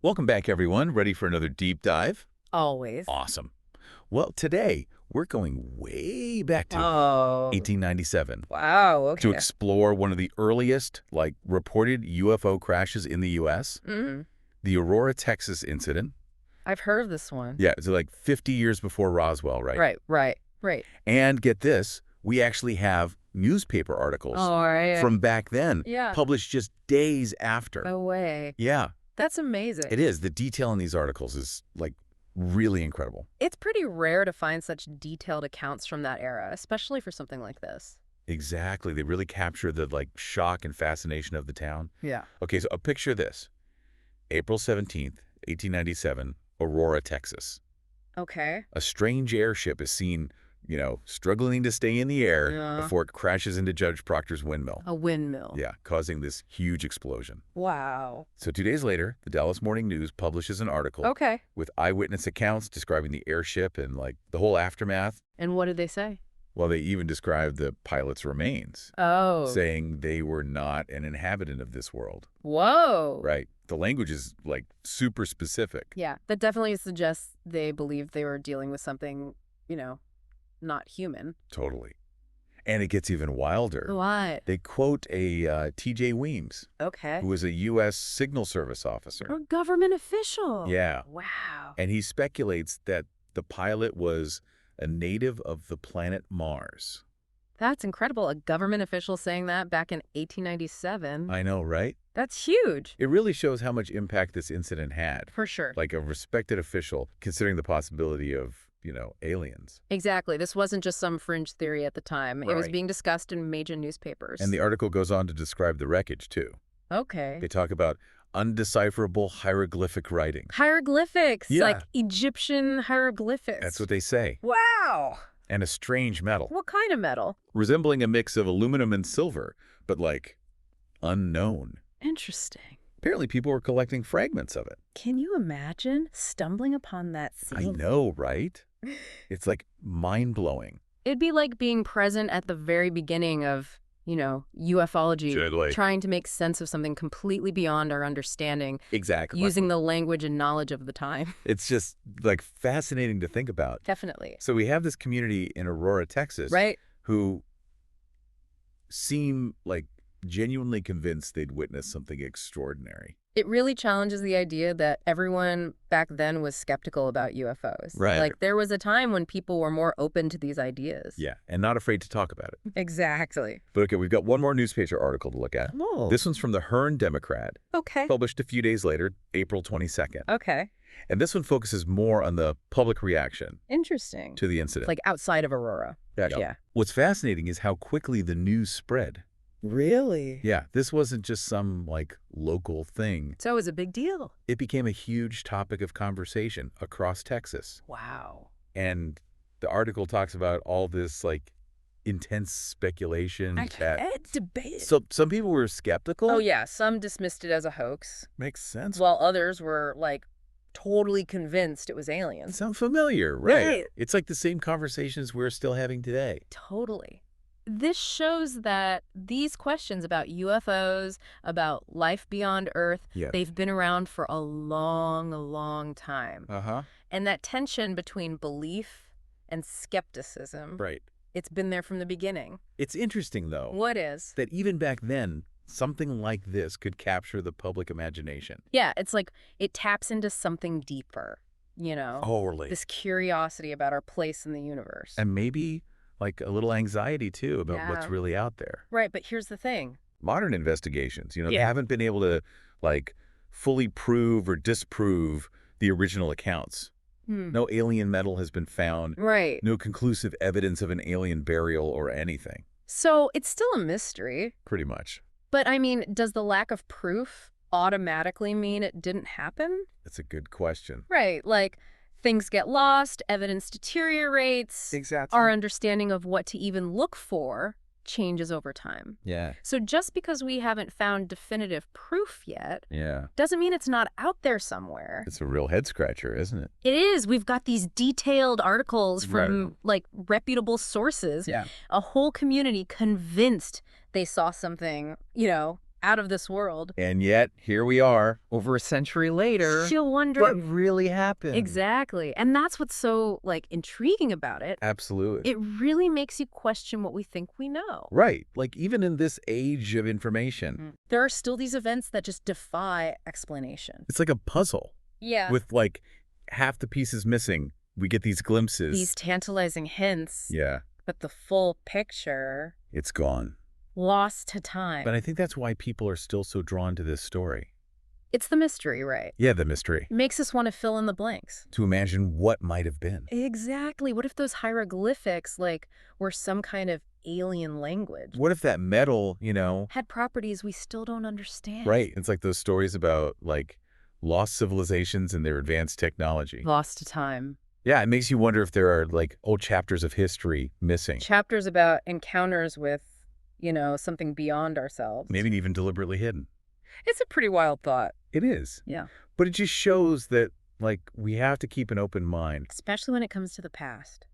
Welcome back, everyone. Ready for another deep dive? Always. Awesome. Well, today we're going way back to Oh, 1897 wow. to Okay. explore one of the earliest, reported UFO crashes in the U.S., the Aurora, Texas incident. I've heard of this one. Yeah, it's like 50 years before Roswell, right? Right. And get this, we actually have newspaper articles All right. from back then Yeah. published just days after. No way. Yeah, That's amazing. it is. The detail in these articles is, really incredible. It's pretty rare to find such detailed accounts from that era, especially for something like this. Exactly. They really capture the, shock and fascination of the town. Yeah. Okay, so a picture of this. April 17th, 1897, Aurora, Texas. Okay. A strange airship is seen, struggling to stay in the air Yeah. before it crashes into Judge Proctor's windmill. A windmill. Yeah, causing this huge explosion. Wow. So 2 days later, the Dallas Morning News publishes an article Okay. with eyewitness accounts describing the airship and, the whole aftermath. And what did they say? Well, they even described the pilot's remains, Oh. saying they were not an inhabitant of this world. Whoa. Right. The language is, super specific. Yeah. That definitely suggests they believed they were dealing with something, not human. Totally. And it gets even wilder. What? They quote a T.J. Weems, Okay. who was a U.S. Signal Service officer. A government official. Yeah. Wow. And he speculates that the pilot was a native of the planet Mars. That's incredible. A government official saying that back in 1897. I know, right? That's huge. It really shows how much impact this incident had. For sure. Like a respected official, considering the possibility of, aliens. Exactly. This wasn't just some fringe theory at the time. It was Right. being discussed in major newspapers. And the article goes on to describe the wreckage, too. Okay. They talk about undecipherable hieroglyphic writing. Hieroglyphics. Yeah. Like Egyptian hieroglyphics. That's what they say. Wow. And a strange metal, What kind of metal? resembling a mix of aluminum and silver, but, unknown. Interesting. Apparently, people were collecting fragments of it. Can you imagine stumbling upon that I scene? know, right? It's, mind-blowing. It'd be like being present at the very beginning of, ufology, Totally. trying to make sense of something completely beyond our understanding, Exactly. using the language and knowledge of the time. It's just, fascinating to think about. Definitely. So we have this community in Aurora, Texas, Right? who seem, genuinely convinced they'd witnessed something extraordinary. It really challenges the idea that everyone back then was skeptical about UFOs. Right. Like, there was a time when people were more open to these ideas. Yeah, and not afraid to talk about it. Exactly. But okay, we've got one more newspaper article to look at. Oh. This one's from the Hearn Democrat, Okay. published a few days later, April 22nd. Okay. And this one focuses more on the public reaction Interesting. to the incident. Like outside of Aurora. Yeah. What's fascinating is how quickly the news spread. Really? Yeah, this wasn't just some, local thing. So it was a big deal. It became a huge topic of conversation across Texas. Wow. And the article talks about all this, intense speculation. It's debated. So some people were skeptical. Oh, yeah. Some dismissed it as a hoax, Makes sense. while others were, totally convinced it was It aliens. sounds familiar, right? Right. It's like the same conversations we're still having today. Totally. This shows that these questions about UFOs, about life beyond Earth, Yeah. they've been around for a long, long time. Uh-huh. And that tension between belief and skepticism, Right. it's been there from the beginning. It's interesting, though, What is? that even back then, something like this could capture the public imagination. Yeah, it's like it taps into something deeper, Totally. this curiosity about our place in the universe. And maybe, a little anxiety, too, about Yeah. what's really out there. Right, but here's the thing. Modern investigations, they Yeah. haven't been able to, fully prove or disprove the original accounts. No alien metal has been found. Right. No conclusive evidence of an alien burial or anything, So it's still a mystery. pretty much. But, I mean, does the lack of proof automatically mean it didn't happen? That's a good question. Right, things get lost, evidence deteriorates, Exactly. our understanding of what to even look for changes over time. Yeah. So just because we haven't found definitive proof yet Yeah. doesn't mean it's not out there somewhere. It's a real head-scratcher, isn't it? It is. We've got these detailed articles from, reputable sources. Yeah. A whole community convinced they saw something, out of this world. And yet, here we are, over a century later. She'll wonder what really happened. Exactly. And that's what's so, like, intriguing about it. Absolutely. It really makes you question what we think we know. Right. Like, even in this age of information. There are still these events that just defy explanation. It's like a puzzle. Yeah. With, like, half the pieces missing. We get these glimpses. These tantalizing hints. Yeah. But the full picture... It's gone. Lost to time. But I think that's why people are still so drawn to this story. It's the mystery, right? Yeah, the mystery. It makes us want to fill in the blanks. To imagine what might have been. Exactly. What if those hieroglyphics, like, were some kind of alien language? What if that metal, had properties we still don't understand? Right. It's like those stories about, like, lost civilizations and their advanced technology. Lost to time. Yeah, it makes you wonder if there are, like, old chapters of history missing. Chapters about encounters with, something beyond ourselves. Maybe even deliberately hidden. It's a pretty wild thought. It is. Yeah. But it just shows that, like, we have to keep an open mind. Especially when it comes to the past.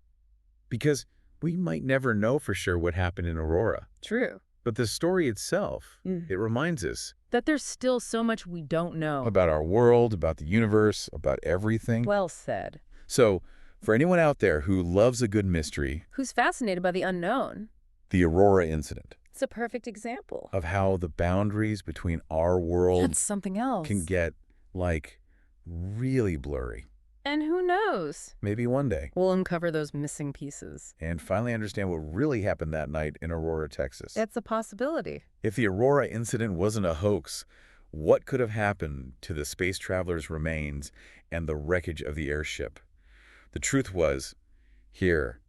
Because we might never know for sure what happened in Aurora. True. But the story itself, it reminds us. That there's still so much we don't know. About our world, about the universe, about everything. Well said. So, for anyone out there who loves a good mystery. Who's fascinated by the unknown. The Aurora Incident. It's a perfect example. Of how the boundaries between our world. And something else. Can get, like, really blurry. And who knows? Maybe one day. We'll uncover those missing pieces. And finally understand what really happened that night in Aurora, Texas. It's a possibility. If the Aurora Incident wasn't a hoax, what could have happened to the space traveler's remains and the wreckage of the airship? The truth was, here,